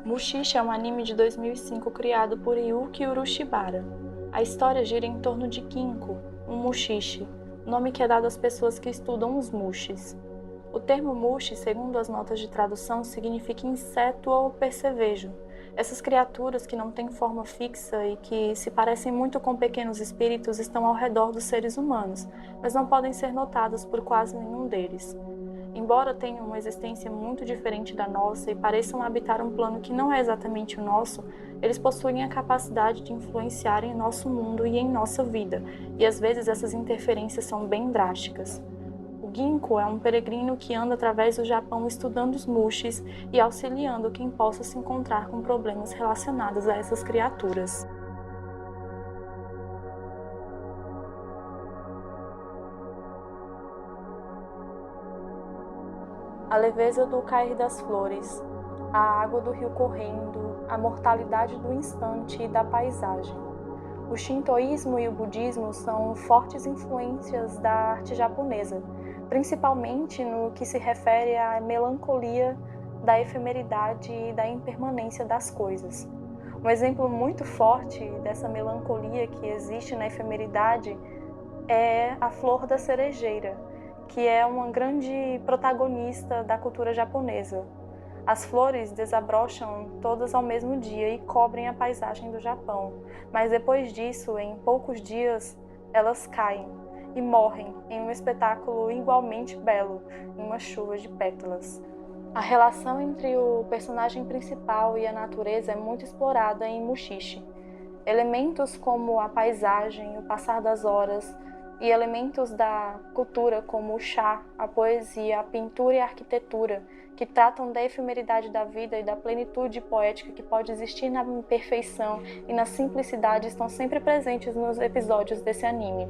Mushishi é um anime de 2005 criado por Yuki Urushibara. A história gira em torno de Ginko, um mushishi, nome que é dado às pessoas que estudam os mushis. O termo mushi, segundo as notas de tradução, significa inseto ou percevejo. Essas criaturas que não têm forma fixa e que se parecem muito com pequenos espíritos estão ao redor dos seres humanos, mas não podem ser notadas por quase nenhum deles. Embora tenham uma existência muito diferente da nossa e pareçam habitar um plano que não é exatamente o nosso, eles possuem a capacidade de influenciar em nosso mundo e em nossa vida, e às vezes essas interferências são bem drásticas. O Ginko é um peregrino que anda através do Japão estudando os mushis e auxiliando quem possa se encontrar com problemas relacionados a essas criaturas. A leveza do cair das flores, a água do rio correndo, a mortalidade do instante e da paisagem. O shintoísmo e o budismo são fortes influências da arte japonesa, principalmente no que se refere à melancolia da efemeridade e da impermanência das coisas. Um exemplo muito forte dessa melancolia que existe na efemeridade é a flor da cerejeira, que é uma grande protagonista da cultura japonesa. As flores desabrocham todas ao mesmo dia e cobrem a paisagem do Japão, mas depois disso, em poucos dias, elas caem e morrem em um espetáculo igualmente belo, em uma chuva de pétalas. A relação entre o personagem principal e a natureza é muito explorada em Mushishi. Elementos como a paisagem, o passar das horas, e elementos da cultura como o chá, a poesia, a pintura e a arquitetura, que tratam da efemeridade da vida e da plenitude poética que pode existir na imperfeição e na simplicidade, estão sempre presentes nos episódios desse anime.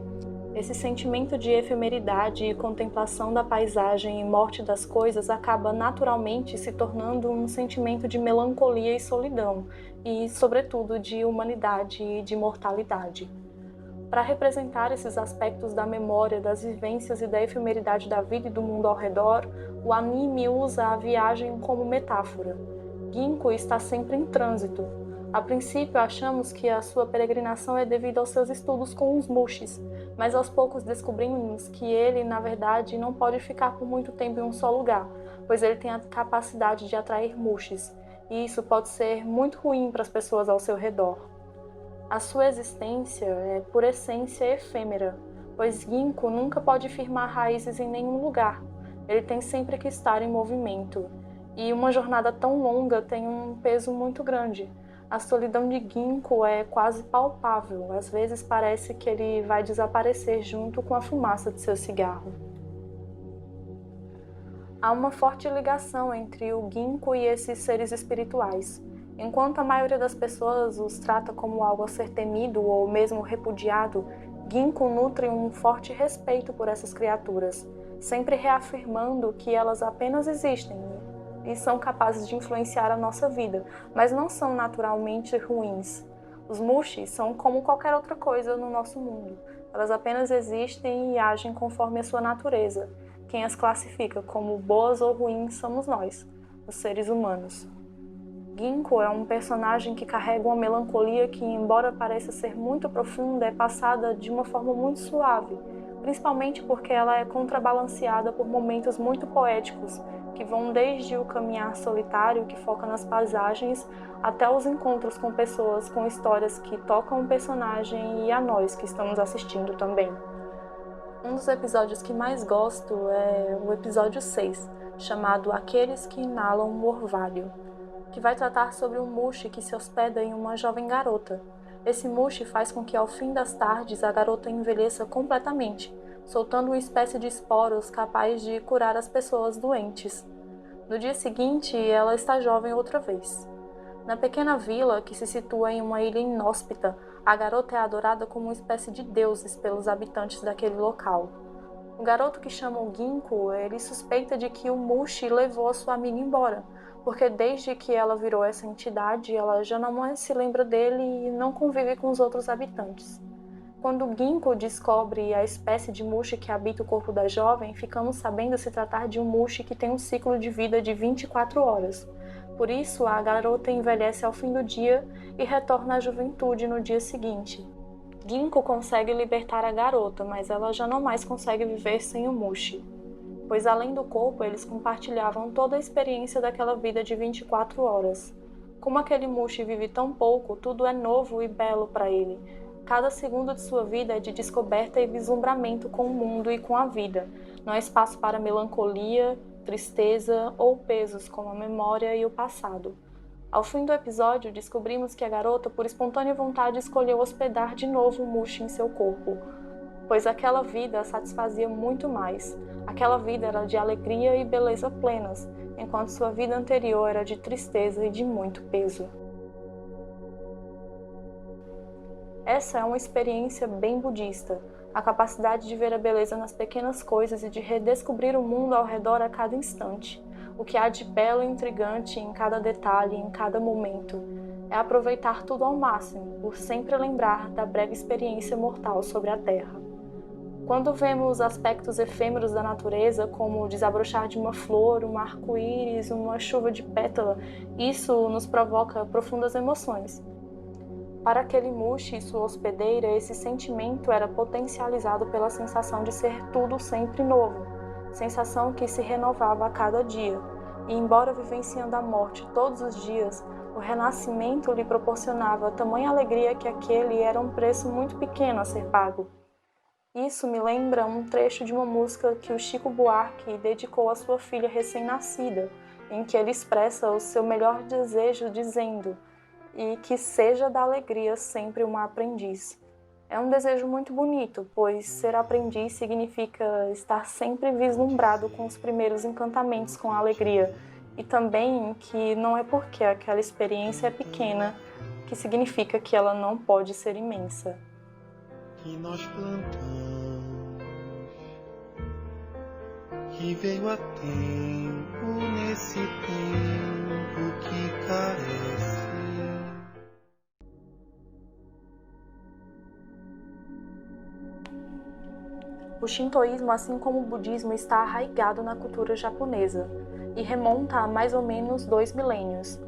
Esse sentimento de efemeridade e contemplação da paisagem e morte das coisas acaba naturalmente se tornando um sentimento de melancolia e solidão, e, sobretudo, de humanidade e de mortalidade. Para representar esses aspectos da memória, das vivências e da efemeridade da vida e do mundo ao redor, o anime usa a viagem como metáfora. Ginko está sempre em trânsito. A princípio, achamos que a sua peregrinação é devido aos seus estudos com os mushis, mas aos poucos descobrimos que ele, na verdade, não pode ficar por muito tempo em um só lugar, pois ele tem a capacidade de atrair mushis, e isso pode ser muito ruim para as pessoas ao seu redor. A sua existência é, por essência, efêmera, pois Ginko nunca pode firmar raízes em nenhum lugar. Ele tem sempre que estar em movimento. E uma jornada tão longa tem um peso muito grande. A solidão de Ginko é quase palpável. Às vezes parece que ele vai desaparecer junto com a fumaça de seu cigarro. Há uma forte ligação entre o Ginko e esses seres espirituais. Enquanto a maioria das pessoas os trata como algo a ser temido ou mesmo repudiado, Ginko nutre um forte respeito por essas criaturas, sempre reafirmando que elas apenas existem e são capazes de influenciar a nossa vida, mas não são naturalmente ruins. Os mushis são como qualquer outra coisa no nosso mundo. Elas apenas existem e agem conforme a sua natureza. Quem as classifica como boas ou ruins somos nós, os seres humanos. Ginko é um personagem que carrega uma melancolia que, embora pareça ser muito profunda, é passada de uma forma muito suave, principalmente porque ela é contrabalanceada por momentos muito poéticos, que vão desde o caminhar solitário, que foca nas paisagens, até os encontros com pessoas com histórias que tocam o personagem e a nós que estamos assistindo também. Um dos episódios que mais gosto é o episódio 6, chamado Aqueles que Inalam o Orvalho, que vai tratar sobre um mushi que se hospeda em uma jovem garota. Esse mushi faz com que ao fim das tardes a garota envelheça completamente, soltando uma espécie de esporos capaz de curar as pessoas doentes. No dia seguinte, ela está jovem outra vez. Na pequena vila, que se situa em uma ilha inóspita, a garota é adorada como uma espécie de deuses pelos habitantes daquele local. O garoto que chama o Ginko, ele suspeita de que o mushi levou a sua amiga embora, porque desde que ela virou essa entidade, ela já não mais se lembra dele e não convive com os outros habitantes. Quando Ginko descobre a espécie de mushi que habita o corpo da jovem, ficamos sabendo se tratar de um mushi que tem um ciclo de vida de 24 horas. Por isso, a garota envelhece ao fim do dia e retorna à juventude no dia seguinte. Ginko consegue libertar a garota, mas ela já não mais consegue viver sem o Mushi, pois além do corpo, eles compartilhavam toda a experiência daquela vida de 24 horas. Como aquele Mushi vive tão pouco, tudo é novo e belo para ele. Cada segundo de sua vida é de descoberta e vislumbramento com o mundo e com a vida. Não há espaço para melancolia, tristeza ou pesos como a memória e o passado. Ao fim do episódio, descobrimos que a garota, por espontânea vontade, escolheu hospedar de novo o Mushi em seu corpo, pois aquela vida a satisfazia muito mais. Aquela vida era de alegria e beleza plenas, enquanto sua vida anterior era de tristeza e de muito peso. Essa é uma experiência bem budista, a capacidade de ver a beleza nas pequenas coisas e de redescobrir o mundo ao redor a cada instante. O que há de belo e intrigante em cada detalhe, em cada momento, é aproveitar tudo ao máximo, por sempre lembrar da breve experiência mortal sobre a Terra. Quando vemos aspectos efêmeros da natureza, como o desabrochar de uma flor, um arco-íris, uma chuva de pétala, isso nos provoca profundas emoções. Para aquele Mushi e sua hospedeira, esse sentimento era potencializado pela sensação de ser tudo sempre novo, sensação que se renovava a cada dia. E embora vivenciando a morte todos os dias, o renascimento lhe proporcionava tamanha alegria que aquele era um preço muito pequeno a ser pago. Isso me lembra um trecho de uma música que o Chico Buarque dedicou à sua filha recém-nascida, em que ele expressa o seu melhor desejo dizendo: "E que seja da alegria sempre uma aprendiz". É um desejo muito bonito, pois ser aprendiz significa estar sempre vislumbrado com os primeiros encantamentos com a alegria, e também que não é porque aquela experiência é pequena que significa que ela não pode ser imensa. Que nós plantamos, que veio a tempo nesse tempo que carece. O shintoísmo, assim como o budismo, está arraigado na cultura japonesa e remonta a mais ou menos 2 milênios.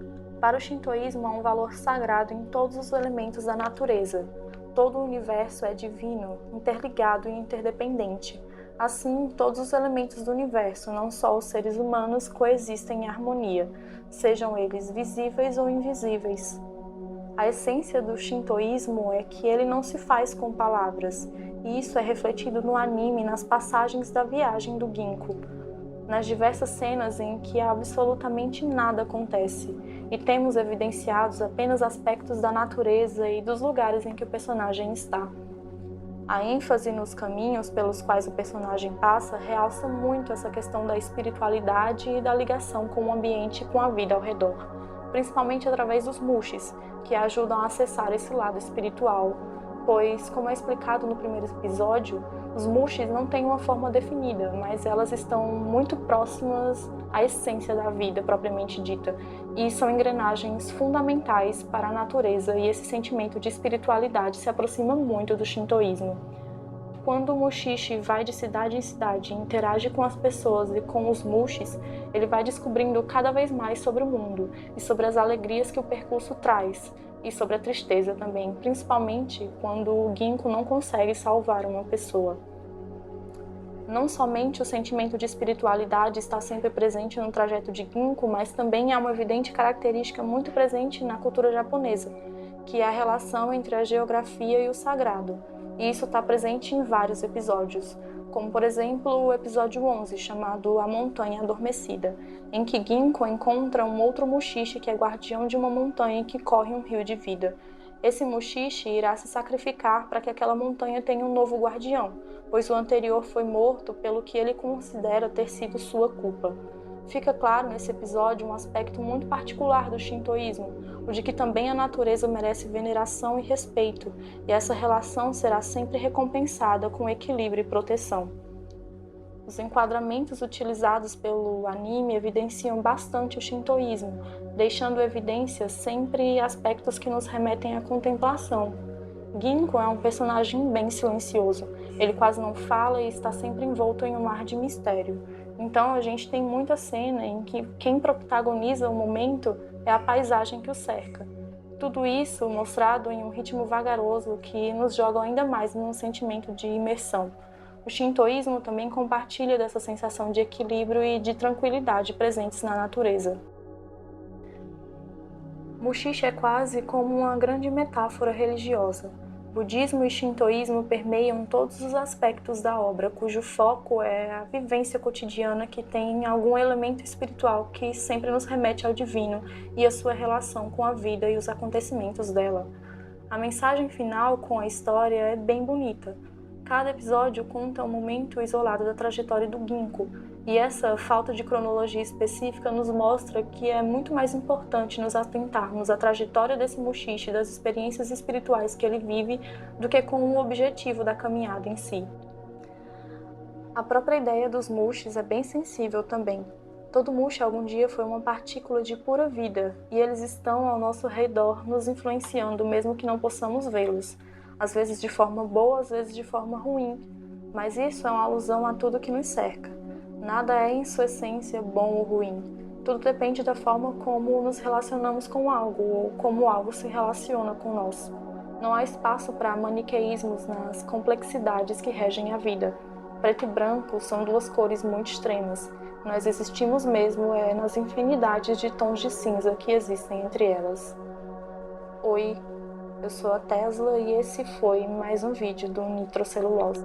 Para o shintoísmo, há um valor sagrado em todos os elementos da natureza. Todo o universo é divino, interligado e interdependente. Assim, todos os elementos do universo, não só os seres humanos, coexistem em harmonia, sejam eles visíveis ou invisíveis. A essência do shintoísmo é que ele não se faz com palavras, e isso é refletido no anime nas passagens da viagem do Ginko, nas diversas cenas em que absolutamente nada acontece, e temos evidenciados apenas aspectos da natureza e dos lugares em que o personagem está. A ênfase nos caminhos pelos quais o personagem passa realça muito essa questão da espiritualidade e da ligação com o ambiente e com a vida ao redor, principalmente através dos mushis, que ajudam a acessar esse lado espiritual, pois, como é explicado no primeiro episódio, os mushis não têm uma forma definida, mas elas estão muito próximas à essência da vida propriamente dita, e são engrenagens fundamentais para a natureza, e esse sentimento de espiritualidade se aproxima muito do shintoísmo. Quando o mushishi vai de cidade em cidade e interage com as pessoas e com os mushis, ele vai descobrindo cada vez mais sobre o mundo e sobre as alegrias que o percurso traz, e sobre a tristeza também, principalmente quando o Ginko não consegue salvar uma pessoa. Não somente o sentimento de espiritualidade está sempre presente no trajeto de Ginko, mas também há uma evidente característica muito presente na cultura japonesa, que é a relação entre a geografia e o sagrado. E isso está presente em vários episódios, como por exemplo o episódio 11, chamado A Montanha Adormecida, em que Ginko encontra um outro mushishi que é guardião de uma montanha que corre um rio de vida. Esse mushishi irá se sacrificar para que aquela montanha tenha um novo guardião, pois o anterior foi morto pelo que ele considera ter sido sua culpa. Fica claro nesse episódio um aspecto muito particular do shintoísmo, o de que também a natureza merece veneração e respeito, e essa relação será sempre recompensada com equilíbrio e proteção. Os enquadramentos utilizados pelo anime evidenciam bastante o shintoísmo, deixando evidência sempre aspectos que nos remetem à contemplação. Ginko é um personagem bem silencioso, ele quase não fala e está sempre envolto em um mar de mistério. Então a gente tem muita cena em que quem protagoniza o momento é a paisagem que o cerca. Tudo isso mostrado em um ritmo vagaroso que nos joga ainda mais num sentimento de imersão. O shintoísmo também compartilha dessa sensação de equilíbrio e de tranquilidade presentes na natureza. Mushishi é quase como uma grande metáfora religiosa. Budismo e shintoísmo permeiam todos os aspectos da obra, cujo foco é a vivência cotidiana que tem algum elemento espiritual que sempre nos remete ao divino e a sua relação com a vida e os acontecimentos dela. A mensagem final com a história é bem bonita. Cada episódio conta um momento isolado da trajetória do Ginkgo, e essa falta de cronologia específica nos mostra que é muito mais importante nos atentarmos à trajetória desse Mushishi, das experiências espirituais que ele vive, do que com o objetivo da caminhada em si. A própria ideia dos Mushis é bem sensível também. Todo Mushi algum dia foi uma partícula de pura vida, e eles estão ao nosso redor nos influenciando, mesmo que não possamos vê-los. Às vezes de forma boa, às vezes de forma ruim, mas isso é uma alusão a tudo que nos cerca. Nada é em sua essência bom ou ruim. Tudo depende da forma como nos relacionamos com algo ou como algo se relaciona com nós. Não há espaço para maniqueísmos nas complexidades que regem a vida. Preto e branco são duas cores muito extremas. Nós existimos mesmo nas infinidades de tons de cinza que existem entre elas. Oi, eu sou a Tesla e esse foi mais um vídeo do Nitrocelulose.